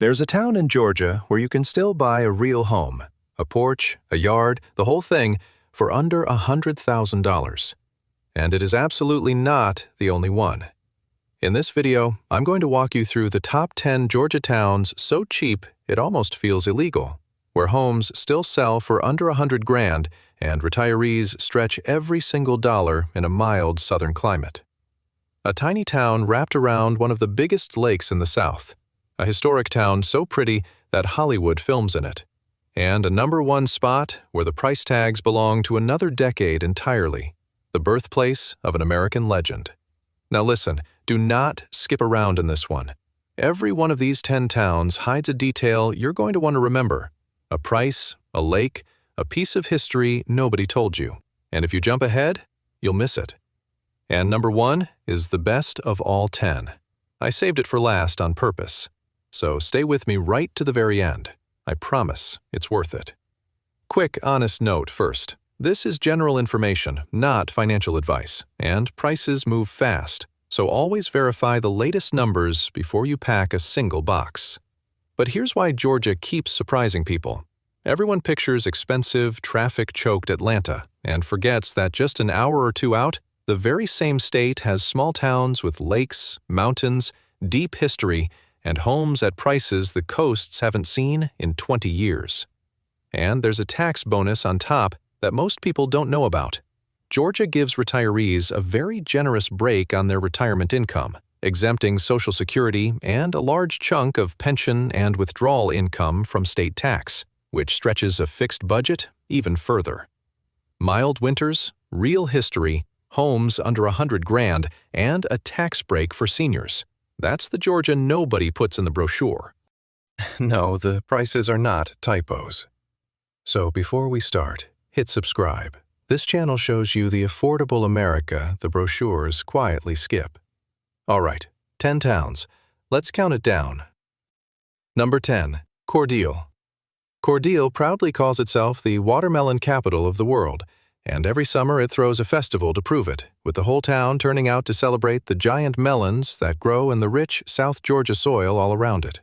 There's a town in Georgia where you can still buy a real home, a porch, a yard, the whole thing, for under $100,000. And it is absolutely not the only one. In this video, I'm going to walk you through the top 10 Georgia towns so cheap it almost feels illegal, where homes still sell for under $100,000 and retirees stretch every single dollar in a mild southern climate. A tiny town wrapped around one of the biggest lakes in the South. A historic town so pretty that Hollywood films in it. And a #1 spot where the price tags belong to another decade entirely. The birthplace of an American legend. Now listen, do not skip around in this one. Every one of these 10 towns hides a detail you're going to want to remember. A price, a lake, a piece of history nobody told you. And if you jump ahead, you'll miss it. And #1 is the best of all 10. I saved it for last on purpose. So stay with me right to the very end. I promise it's worth it. Quick, honest note first. This is general information, not financial advice, and prices move fast, so always verify the latest numbers before you pack a single box. But here's why Georgia keeps surprising people. Everyone pictures expensive, traffic-choked Atlanta and forgets that just an hour or two out, the very same state has small towns with lakes, mountains, deep history, and homes at prices the coasts haven't seen in 20 years. And there's a tax bonus on top that most people don't know about. Georgia gives retirees a very generous break on their retirement income, exempting Social Security and a large chunk of pension and withdrawal income from state tax, which stretches a fixed budget even further. Mild winters, real history, homes under $100,000, and a tax break for seniors. That's the Georgia nobody puts in the brochure. No, the prices are not typos. So before we start, hit subscribe. This channel shows you the affordable America the brochures quietly skip. All right, 10 towns. Let's count it down. Number 10, Cordele. Cordele proudly calls itself the watermelon capital of the world, and every summer it throws a festival to prove it, with the whole town turning out to celebrate the giant melons that grow in the rich South Georgia soil all around it.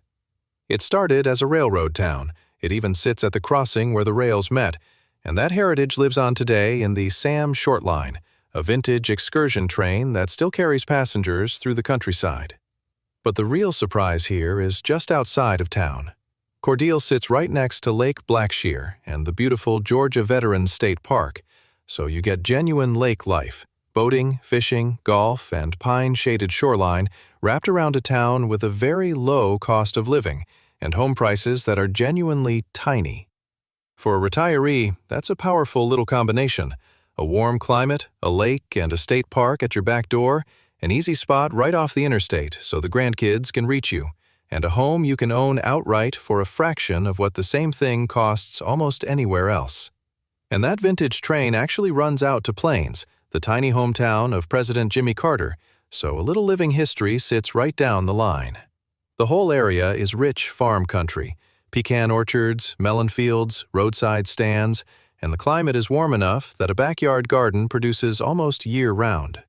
It started as a railroad town. It even sits at the crossing where the rails met, and that heritage lives on today in the Sam Short Line, a vintage excursion train that still carries passengers through the countryside. But the real surprise here is just outside of town. Cordele sits right next to Lake Blackshear and the beautiful Georgia Veterans State Park, so you get genuine lake life, boating, fishing, golf, and pine-shaded shoreline wrapped around a town with a very low cost of living and home prices that are genuinely tiny. For a retiree, that's a powerful little combination. A warm climate, a lake, and a state park at your back door, an easy spot right off the interstate so the grandkids can reach you, and a home you can own outright for a fraction of what the same thing costs almost anywhere else. And that vintage train actually runs out to Plains, the tiny hometown of President Jimmy Carter, so a little living history sits right down the line. The whole area is rich farm country, pecan orchards, melon fields, roadside stands, and the climate is warm enough that a backyard garden produces almost year-round.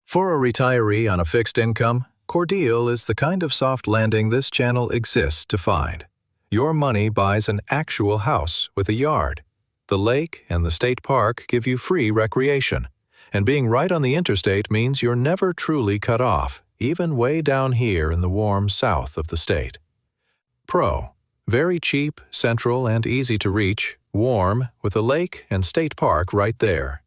For a retiree on a fixed income, Cordele is the kind of soft landing this channel exists to find. Your money buys an actual house with a yard. The lake and the state park give you free recreation, and being right on the interstate means you're never truly cut off, even way down here in the warm south of the state. Pro: very cheap, central, and easy to reach, warm, with a lake and state park right there.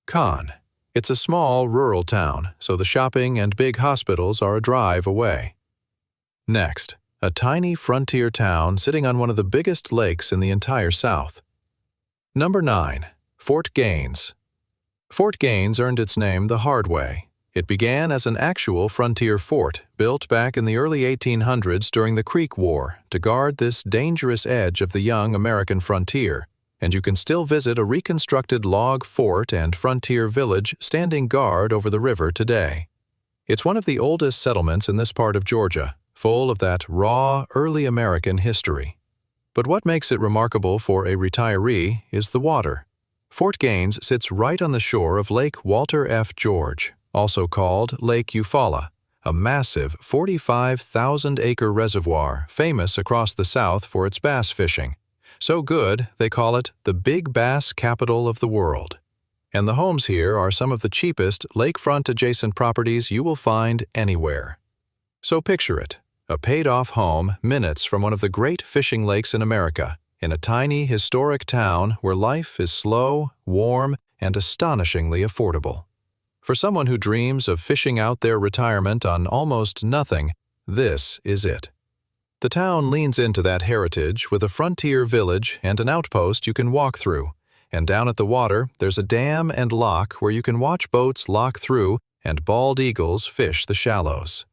Con: it's a small rural town, so the shopping and big hospitals are a drive away. Next, a tiny frontier town sitting on one of the biggest lakes in the entire South. Number 9, Fort Gaines. Fort Gaines earned its name the hard way. It began as an actual frontier fort built back in the early 1800s during the Creek War to guard this dangerous edge of the young American frontier, and you can still visit a reconstructed log fort and frontier village standing guard over the river today. It's one of the oldest settlements in this part of Georgia, full of that raw, early American history. But what makes it remarkable for a retiree is the water. Fort Gaines sits right on the shore of Lake Walter F. George, also called Lake Eufaula, a massive 45,000-acre reservoir famous across the South for its bass fishing. So good, they call it the Big Bass Capital of the world. And the homes here are some of the cheapest lakefront-adjacent properties you will find anywhere. So picture it, a paid-off home minutes from one of the great fishing lakes in America, in a tiny, historic town where life is slow, warm, and astonishingly affordable. For someone who dreams of fishing out their retirement on almost nothing, this is it. The town leans into that heritage with a frontier village and an outpost you can walk through, and down at the water there's a dam and lock where you can watch boats lock through and bald eagles fish the shallows.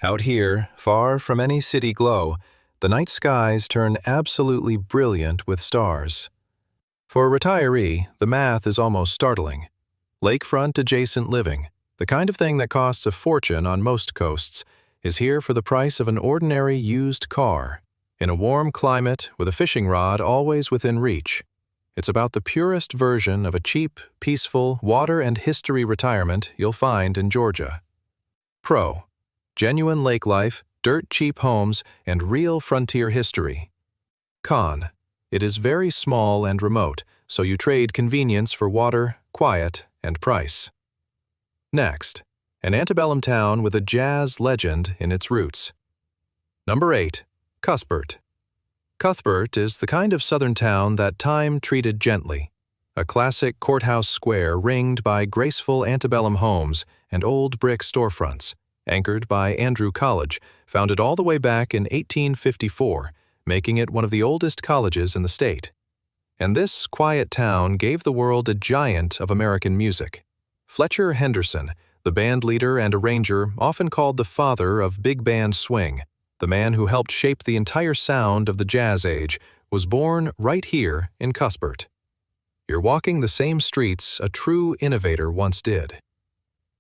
Out here, far from any city glow, the night skies turn absolutely brilliant with stars. For a retiree, the math is almost startling. Lakefront adjacent living, the kind of thing that costs a fortune on most coasts, is here for the price of an ordinary used car, in a warm climate with a fishing rod always within reach. It's about the purest version of a cheap, peaceful, water and history retirement you'll find in Georgia. Pro: genuine lake life, dirt-cheap homes, and real frontier history. Con: it is very small and remote, so you trade convenience for water, quiet, and price. Next, an antebellum town with a jazz legend in its roots. Number 8. Cuthbert. Cuthbert is the kind of southern town that time treated gently. A classic courthouse square ringed by graceful antebellum homes and old brick storefronts, anchored by Andrew College, founded all the way back in 1854, making it one of the oldest colleges in the state. And this quiet town gave the world a giant of American music. Fletcher Henderson, the band leader and arranger often called the father of big band swing, the man who helped shape the entire sound of the jazz age, was born right here in Cuthbert. You're walking the same streets a true innovator once did.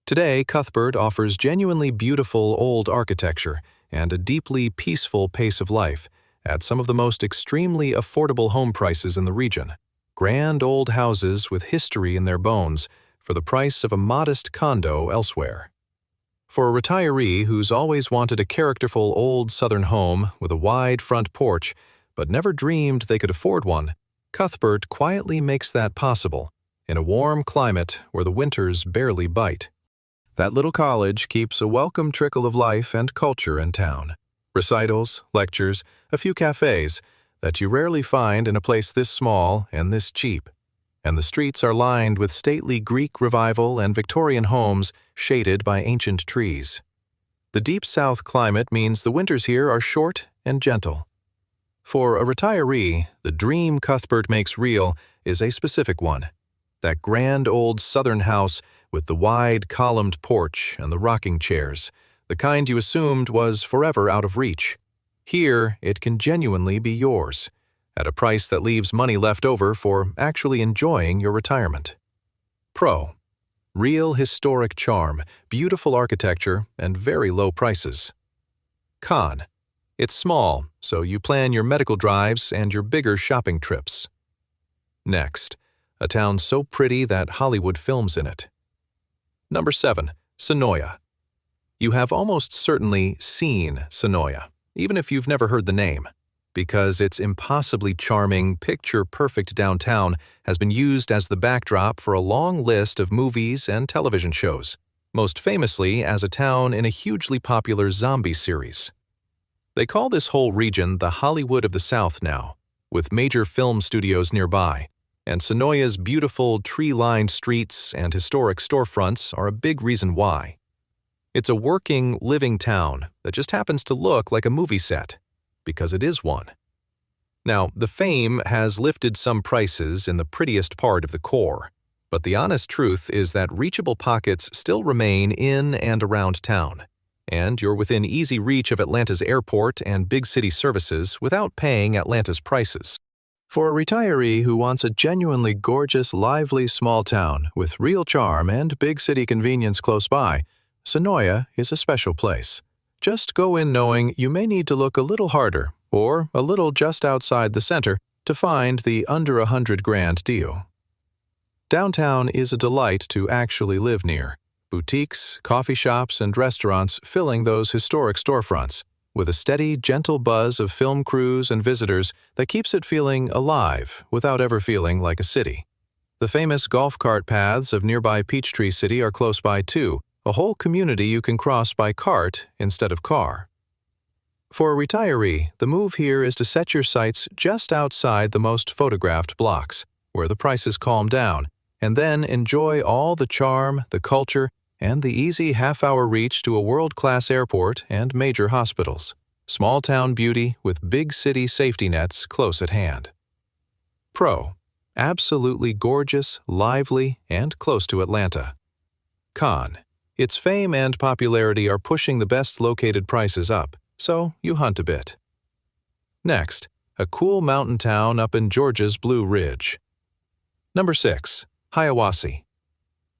Today, Cuthbert offers genuinely beautiful old architecture and a deeply peaceful pace of life, at some of the most extremely affordable home prices in the region. Grand old houses with history in their bones for the price of a modest condo elsewhere. For a retiree who's always wanted a characterful old southern home with a wide front porch, but never dreamed they could afford one, Cuthbert quietly makes that possible, in a warm climate where the winters barely bite. That little college keeps a welcome trickle of life and culture in town. Recitals, lectures, a few cafes that you rarely find in a place this small and this cheap. And the streets are lined with stately Greek Revival and Victorian homes shaded by ancient trees. The deep south climate means the winters here are short and gentle. For a retiree, the dream Cuthbert makes real is a specific one. That grand old southern house with the wide columned porch and the rocking chairs, the kind you assumed was forever out of reach. Here, it can genuinely be yours, at a price that leaves money left over for actually enjoying your retirement. Pro: real historic charm, beautiful architecture, and very low prices. Con: it's small, so you plan your medical drives and your bigger shopping trips. Next, a town so pretty that Hollywood films in it. Number 7. Sonoya. You have almost certainly seen Sonoya, even if you've never heard the name, because its impossibly charming, picture-perfect downtown has been used as the backdrop for a long list of movies and television shows, most famously as a town in a hugely popular zombie series. They call this whole region the Hollywood of the South now, with major film studios nearby, and Sonoya's beautiful tree-lined streets and historic storefronts are a big reason why. It's a working, living town that just happens to look like a movie set, because it is one. Now, the fame has lifted some prices in the prettiest part of the core, but the honest truth is that reachable pockets still remain in and around town, and you're within easy reach of Atlanta's airport and big city services without paying Atlanta's prices. For a retiree who wants a genuinely gorgeous, lively small town with real charm and big city convenience close by, Sonoya is a special place. Just go in knowing you may need to look a little harder or a little just outside the center to find the under $100,000 deal. Downtown is a delight to actually live near, boutiques, coffee shops, and restaurants filling those historic storefronts, with a steady, gentle buzz of film crews and visitors that keeps it feeling alive without ever feeling like a city. The famous golf cart paths of nearby Peachtree City are close by too, a whole community you can cross by cart instead of car. For a retiree, the move here is to set your sights just outside the most photographed blocks, where the prices calm down, and then enjoy all the charm, the culture, and the easy half-hour reach to a world-class airport and major hospitals. Small-town beauty with big city safety nets close at hand. Pro: absolutely gorgeous, lively, and close to Atlanta. Con: its fame and popularity are pushing the best-located prices up, so you hunt a bit. Next, a cool mountain town up in Georgia's Blue Ridge. Number 6. Hiawassee.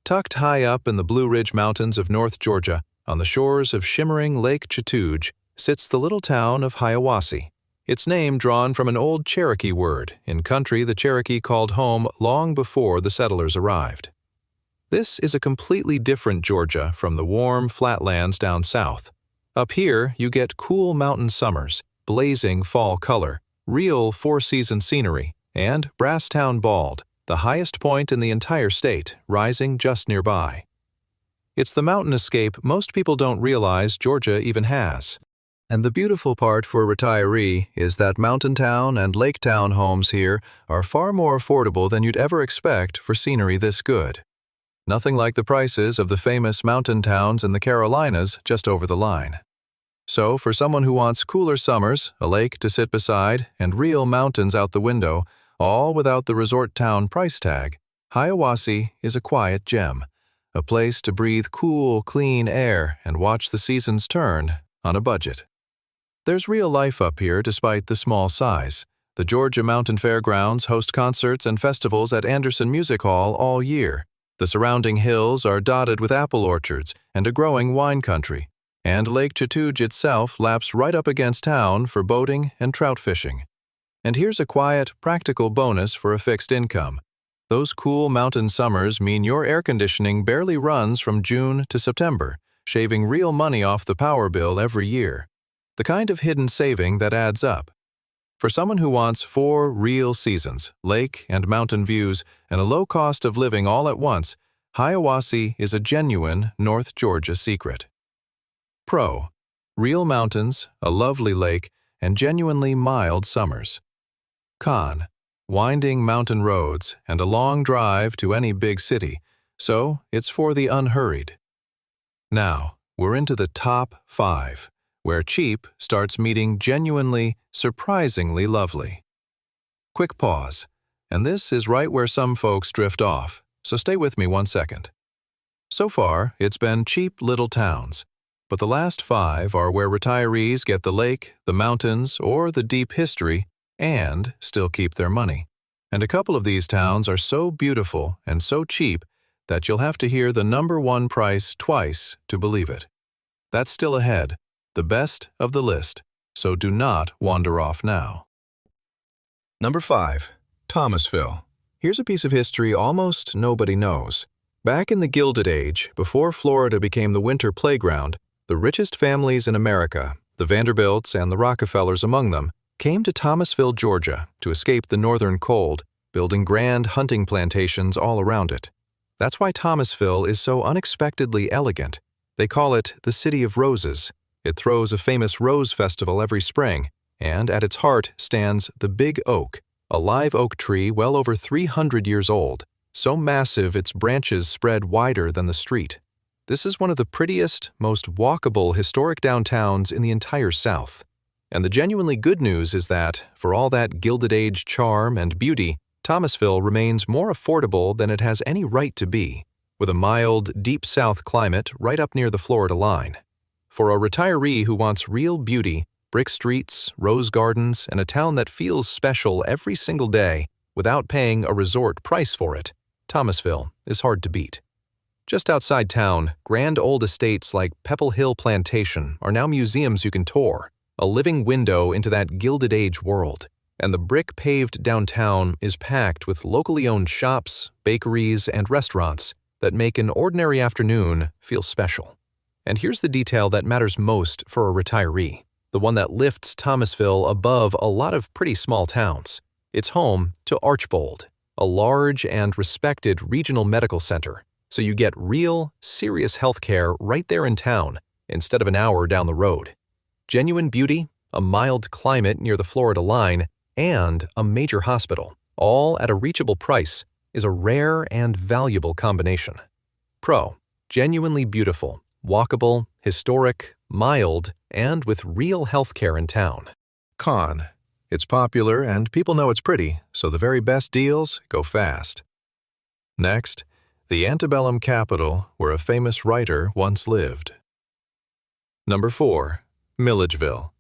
Tucked high up in the Blue Ridge Mountains of North Georgia, on the shores of shimmering Lake Chattooge, sits the little town of Hiawassee. Its name drawn from an old Cherokee word, in country the Cherokee called home long before the settlers arrived. This is a completely different Georgia from the warm flatlands down south. Up here, you get cool mountain summers, blazing fall color, real four-season scenery, and Brasstown Bald, the highest point in the entire state, rising just nearby. It's the mountain escape most people don't realize Georgia even has. And the beautiful part for a retiree is that mountain town and lake town homes here are far more affordable than you'd ever expect for scenery this good. Nothing like the prices of the famous mountain towns in the Carolinas just over the line. So, for someone who wants cooler summers, a lake to sit beside, and real mountains out the window, all without the resort town price tag, Hiawassee is a quiet gem, a place to breathe cool, clean air and watch the seasons turn on a budget. There's real life up here despite the small size. The Georgia Mountain Fairgrounds host concerts and festivals at Anderson Music Hall all year. The surrounding hills are dotted with apple orchards and a growing wine country, and Lake Chattooge itself laps right up against town for boating and trout fishing. And here's a quiet, practical bonus for a fixed income. Those cool mountain summers mean your air conditioning barely runs from June to September, shaving real money off the power bill every year. The kind of hidden saving that adds up. For someone who wants 4 real seasons, lake and mountain views, and a low cost of living all at once, Hiawassee is a genuine North Georgia secret. Pro: real mountains, a lovely lake, and genuinely mild summers. Con: winding mountain roads and a long drive to any big city, so it's for the unhurried. Now, we're into the top 5. Where cheap starts meeting genuinely, surprisingly lovely. Quick pause, and this is right where some folks drift off, so stay with me 1 second. So far, it's been cheap little towns, but the last 5 are where retirees get the lake, the mountains, or the deep history, and still keep their money. And a couple of these towns are so beautiful and so cheap that you'll have to hear the number 1 price twice to believe it. That's still ahead. The best of the list, so do not wander off now. Number 5. Thomasville. Here's a piece of history almost nobody knows. Back in the Gilded Age, before Florida became the winter playground, the richest families in America, the Vanderbilts and the Rockefellers among them, came to Thomasville, Georgia, to escape the northern cold, building grand hunting plantations all around it. That's why Thomasville is so unexpectedly elegant. They call it the City of Roses. It throws a famous rose festival every spring, and at its heart stands the Big Oak, a live oak tree well over 300 years old, so massive its branches spread wider than the street. This is one of the prettiest, most walkable historic downtowns in the entire South. And the genuinely good news is that, for all that Gilded Age charm and beauty, Thomasville remains more affordable than it has any right to be, with a mild, deep South climate right up near the Florida line. For a retiree who wants real beauty, brick streets, rose gardens, and a town that feels special every single day without paying a resort price for it, Thomasville is hard to beat. Just outside town, grand old estates like Pepple Hill Plantation are now museums you can tour, a living window into that Gilded Age world. And the brick-paved downtown is packed with locally owned shops, bakeries, and restaurants, that make an ordinary afternoon feel special. And here's the detail that matters most for a retiree, the one that lifts Thomasville above a lot of pretty small towns. It's home to Archbold, a large and respected regional medical center, so you get real, serious health care right there in town instead of an hour down the road. Genuine beauty, a mild climate near the Florida line, and a major hospital, all at a reachable price, is a rare and valuable combination. Pro, genuinely beautiful, walkable, historic, mild, and with real healthcare in town. Con, it's popular and people know it's pretty, so the very best deals go fast. Next, the antebellum capital where a famous writer once lived. Number 4. Milledgeville.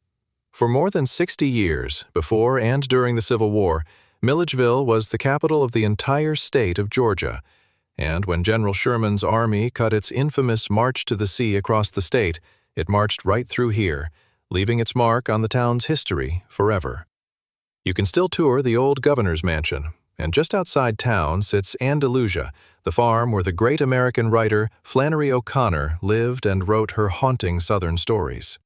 For more than 60 years, before and during the Civil War, Milledgeville was the capital of the entire state of Georgia, and when General Sherman's army cut its infamous March to the Sea across the state, it marched right through here, leaving its mark on the town's history forever. You can still tour the old governor's mansion, and just outside town sits Andalusia, the farm where the great American writer Flannery O'Connor lived and wrote her haunting Southern stories.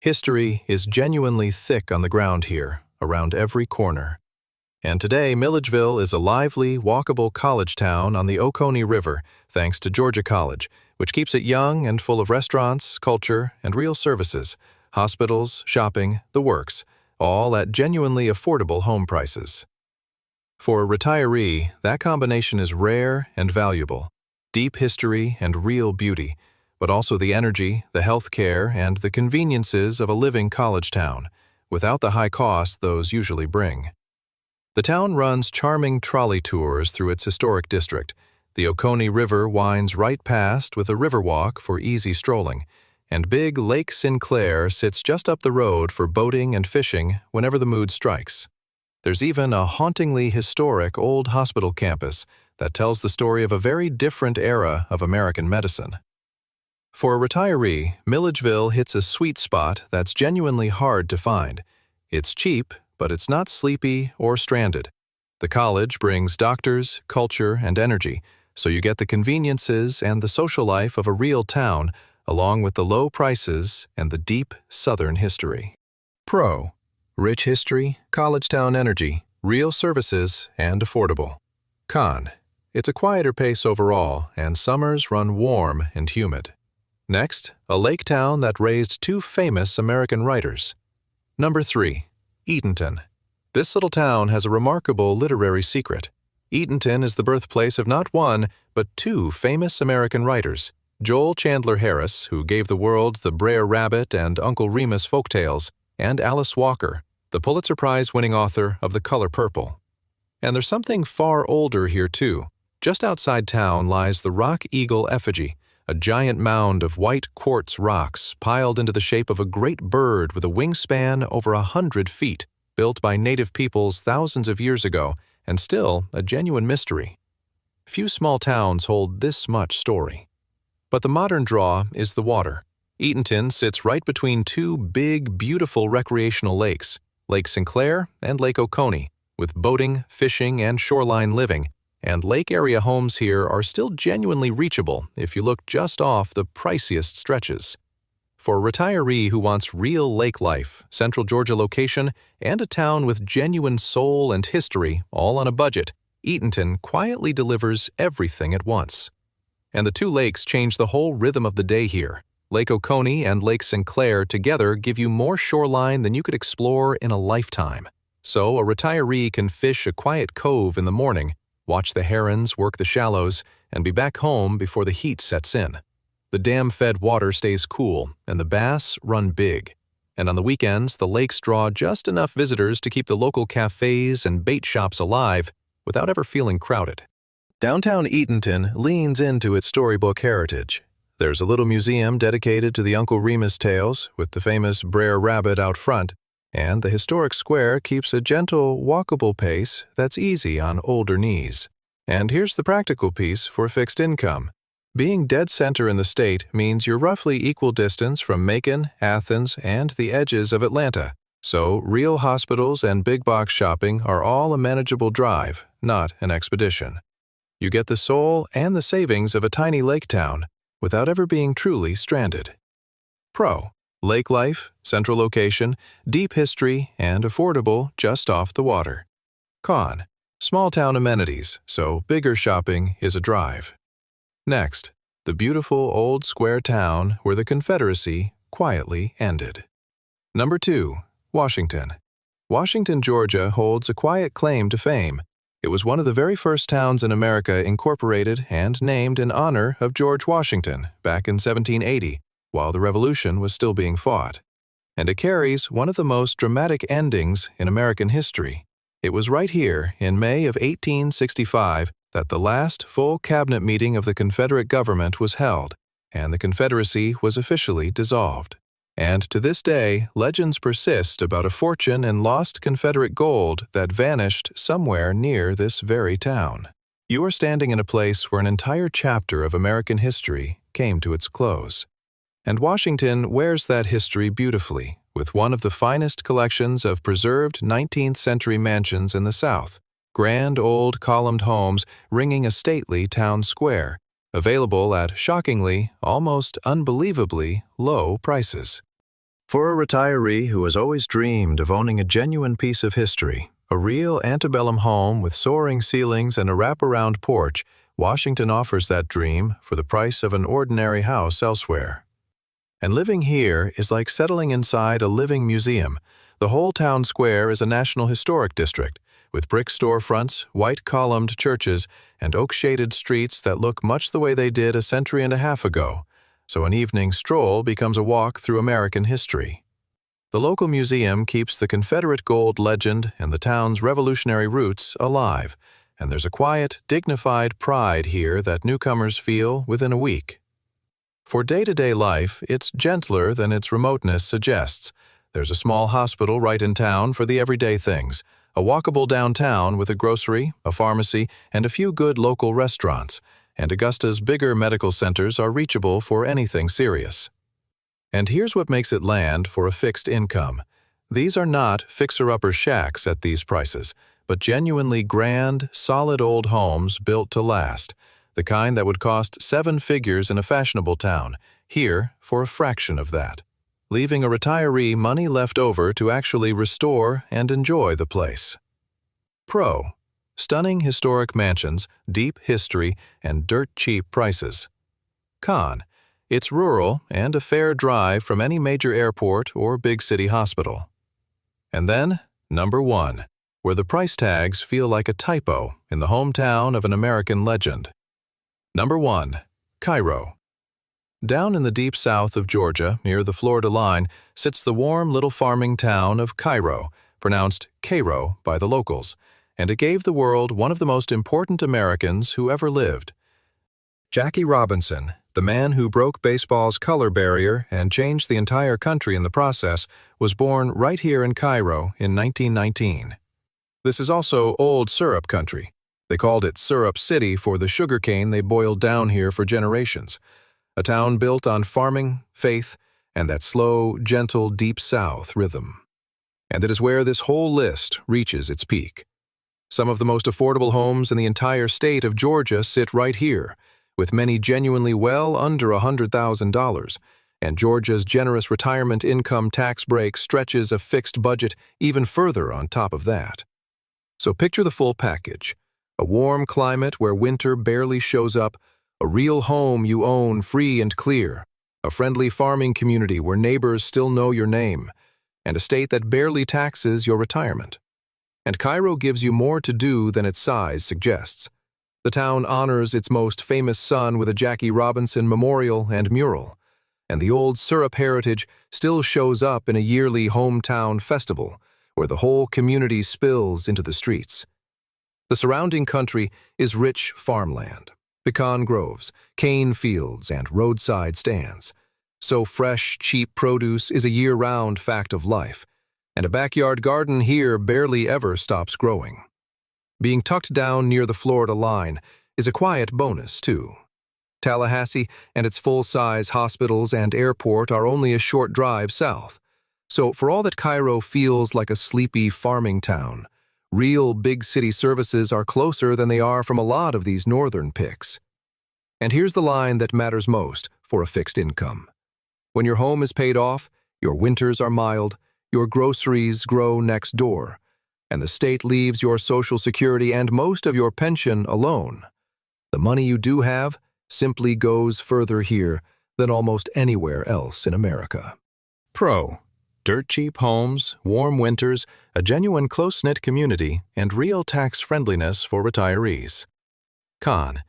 History is genuinely thick on the ground here, around every corner. And today, Milledgeville is a lively, walkable college town on the Oconee River, thanks to Georgia College, which keeps it young and full of restaurants, culture, and real services, hospitals, shopping, the works, all at genuinely affordable home prices. For a retiree, that combination is rare and valuable. Deep history and real beauty, but also the energy, the health care, and the conveniences of a living college town, without the high cost those usually bring. The town runs charming trolley tours through its historic district. The Oconee River winds right past with a riverwalk for easy strolling, and big Lake Sinclair sits just up the road for boating and fishing whenever the mood strikes. There's even a hauntingly historic old hospital campus that tells the story of a very different era of American medicine. For a retiree, Milledgeville hits a sweet spot that's genuinely hard to find. It's cheap, but it's not sleepy or stranded. The college brings doctors, culture, and energy, so you get the conveniences and the social life of a real town, along with the low prices and the deep Southern history. Pro, rich history, college town energy, real services, and affordable. Con, it's a quieter pace overall, and summers run warm and humid. Next, a lake town that raised two famous American writers. Number 3. Eatonton. This little town has a remarkable literary secret. Eatonton is the birthplace of not one, but two famous American writers, Joel Chandler Harris, who gave the world the Brer Rabbit and Uncle Remus folktales, and Alice Walker, the Pulitzer Prize-winning author of The Color Purple. And there's something far older here too. Just outside town lies the Rock Eagle effigy, a giant mound of white quartz rocks piled into the shape of a great bird with a wingspan over 100 feet, built by native peoples thousands of years ago, and still a genuine mystery. Few small towns hold this much story. But the modern draw is the water. Eatonton sits right between two big, beautiful recreational lakes, Lake Sinclair and Lake Oconee, with boating, fishing, and shoreline living, and lake area homes here are still genuinely reachable if you look just off the priciest stretches. For a retiree who wants real lake life, Central Georgia location, and a town with genuine soul and history, all on a budget, Eatonton quietly delivers everything at once. And the two lakes change the whole rhythm of the day here. Lake Oconee and Lake Sinclair together give you more shoreline than you could explore in a lifetime. So a retiree can fish a quiet cove in the morning, watch the herons work the shallows, and be back home before the heat sets in. The dam-fed water stays cool, and the bass run big. And on the weekends, the lakes draw just enough visitors to keep the local cafes and bait shops alive without ever feeling crowded. Downtown Eatonton leans into its storybook heritage. There's a little museum dedicated to the Uncle Remus tales with the famous Brer Rabbit out front, and the historic square keeps a gentle, walkable pace that's easy on older knees. And here's the practical piece for fixed income. Being dead center in the state means you're roughly equal distance from Macon, Athens, and the edges of Atlanta, so real hospitals and big box shopping are all a manageable drive, not an expedition. You get the soul and the savings of a tiny lake town without ever being truly stranded. Pro: lake life, central location, deep history, and affordable just off the water. Con: small town amenities, so bigger shopping is a drive. Next, the beautiful old square town where the Confederacy quietly ended. Number 2. Washington. Washington, Georgia holds a quiet claim to fame. It was one of the very first towns in America incorporated and named in honor of George Washington back in 1780, while the Revolution was still being fought. And it carries one of the most dramatic endings in American history. It was right here in May of 1865 that the last full cabinet meeting of the Confederate government was held, and the Confederacy was officially dissolved. And to this day, legends persist about a fortune in lost Confederate gold that vanished somewhere near this very town. You are standing in a place where an entire chapter of American history came to its close. And Washington wears that history beautifully, with one of the finest collections of preserved 19th-century mansions in the South, grand old columned homes ringing a stately town square, available at shockingly, almost unbelievably low prices. For a retiree who has always dreamed of owning a genuine piece of history, a real antebellum home with soaring ceilings and a wraparound porch, Washington offers that dream for the price of an ordinary house elsewhere. And living here is like settling inside a living museum. The whole town square is a National Historic District, with brick storefronts, white columned churches, and oak-shaded streets that look much the way they did a century and a half ago. So an evening stroll becomes a walk through American history. The local museum keeps the Confederate gold legend and the town's revolutionary roots alive, and there's a quiet, dignified pride here that newcomers feel within a week. For day-to-day life, it's gentler than its remoteness suggests. There's a small hospital right in town for the everyday things, a walkable downtown with a grocery, a pharmacy, and a few good local restaurants, and Augusta's bigger medical centers are reachable for anything serious. And here's what makes it land for a fixed income. These are not fixer-upper shacks at these prices, but genuinely grand, solid old homes built to last, the kind that would cost 7 figures in a fashionable town, here for a fraction of that, leaving a retiree money left over to actually restore and enjoy the place. Pro: stunning historic mansions, deep history, and dirt-cheap prices. Con: it's rural and a fair drive from any major airport or big city hospital. And then, number 1, where the price tags feel like a typo in the hometown of an American legend. Number 1. Cairo. Down in the deep south of Georgia, near the Florida line, sits the warm little farming town of Cairo, pronounced Cairo by the locals, and it gave the world one of the most important Americans who ever lived. Jackie Robinson, the man who broke baseball's color barrier and changed the entire country in the process, was born right here in Cairo in 1919. This is also old syrup country. They called it Syrup City for the sugarcane they boiled down here for generations. A town built on farming, faith, and that slow, gentle, deep South rhythm. And it is where this whole list reaches its peak. Some of the most affordable homes in the entire state of Georgia sit right here, with many genuinely well under $100,000, and Georgia's generous retirement income tax break stretches a fixed budget even further on top of that. So picture the full package. A warm climate where winter barely shows up, a real home you own free and clear, a friendly farming community where neighbors still know your name, and a state that barely taxes your retirement. And Cairo gives you more to do than its size suggests. The town honors its most famous son with a Jackie Robinson memorial and mural, and the old syrup heritage still shows up in a yearly hometown festival where the whole community spills into the streets. The surrounding country is rich farmland, pecan groves, cane fields, and roadside stands. So fresh, cheap produce is a year-round fact of life, and a backyard garden here barely ever stops growing. Being tucked down near the Florida line is a quiet bonus, too. Tallahassee and its full-size hospitals and airport are only a short drive south. So for all that Cairo feels like a sleepy farming town, Real big city services are closer than they are from a lot of these northern picks. And here's the line that matters most for a fixed income. When your home is paid off, your winters are mild, your groceries grow next door, and the state leaves your Social Security and most of your pension alone. The money you do have simply goes further here than almost anywhere else in America. Pro: dirt cheap homes, warm winters, a genuine close-knit community, and real tax friendliness for retirees. Con: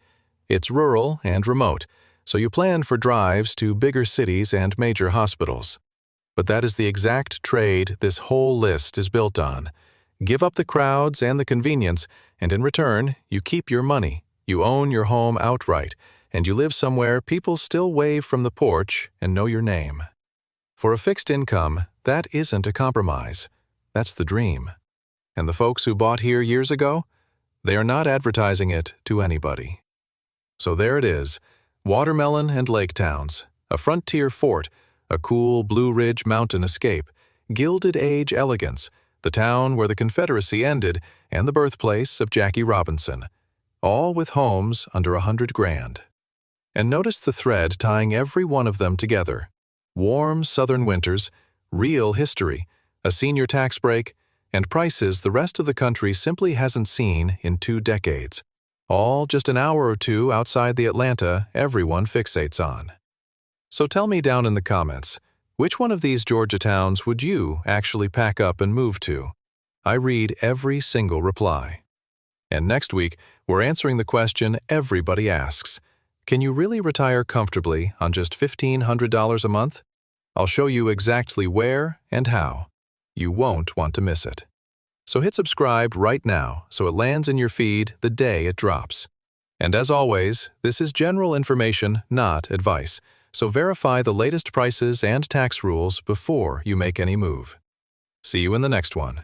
it's rural and remote, so you plan for drives to bigger cities and major hospitals. But that is the exact trade this whole list is built on. Give up the crowds and the convenience, and in return, you keep your money, you own your home outright, and you live somewhere people still wave from the porch and know your name. For a fixed income, that isn't a compromise. That's the dream. And the folks who bought here years ago, they are not advertising it to anybody. So there it is, watermelon and lake towns, a frontier fort, a cool Blue Ridge mountain escape, Gilded Age elegance, the town where the Confederacy ended, and the birthplace of Jackie Robinson, all with homes under $100,000. And notice the thread tying every one of them together. Warm southern winters, real history, a senior tax break, and prices the rest of the country simply hasn't seen in 2 decades. All just an hour or two outside the Atlanta everyone fixates on. So tell me down in the comments, which one of these Georgia towns would you actually pack up and move to? I read every single reply. And next week, we're answering the question everybody asks. Can you really retire comfortably on just $1,500 a month? I'll show you exactly where and how. You won't want to miss it. So hit subscribe right now so it lands in your feed the day it drops. And as always, this is general information, not advice, so verify the latest prices and tax rules before you make any move. See you in the next one.